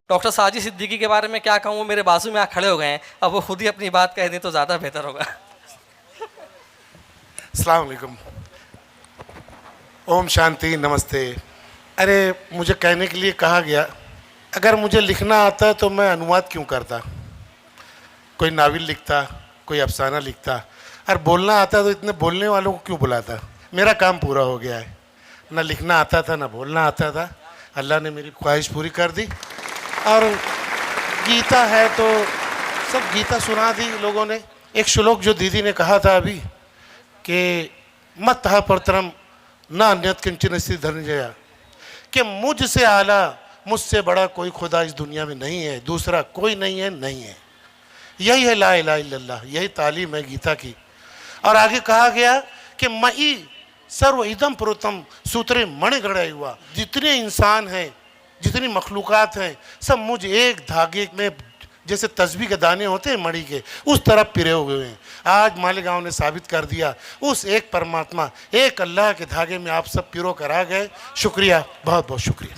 Doctor Sajid Siddiqui के बारे में क्या कहूँ, वो मेरे बाजू में खड़े हो गए हैं, अब वो खुद ही अपनी बात कह दें तो ज़्यादा बेहतर होगा। अस्सलाम वालेकुम, ओम शांति, नमस्ते। अरे मुझे कहने के लिए कहा गया, अगर मुझे लिखना आता तो मैं अनुवाद क्यों करता, कोई नावल लिखता, कोई अफसाना लिखता। और बोलना आता तो इतने बोलने वालों को क्यों बुलाता। मेरा काम पूरा हो गया है, ना लिखना आता था ना बोलना आता था, अल्लाह ने मेरी ख्वाहिश पूरी कर दी। और गीता है तो सब गीता सुना दी लोगों ने। एक श्लोक जो दीदी ने कहा था अभी कि मत परतरम न अन्यत किंचन स्थित धनंजया, कि मुझसे आला, मुझसे बड़ा कोई खुदा इस दुनिया में नहीं है, दूसरा कोई नहीं है, नहीं है। यही है ला इलाहा इल्लल्लाह, यही तालीम है गीता की। और आगे कहा गया कि मई सर्व इदम प्रोतम सूत्रे मणि गढ़ा हुआ, जितने इंसान हैं, जितनी मखलूक़ात हैं, सब मुझ एक धागे में, जैसे तस्बीह के दाने होते हैं मणि के, उस तरफ पिरे हुए हैं। आज मालेगांव ने साबित कर दिया, उस एक परमात्मा, एक अल्लाह के धागे में आप सब पिरो कर आ गए। शुक्रिया, बहुत बहुत शुक्रिया।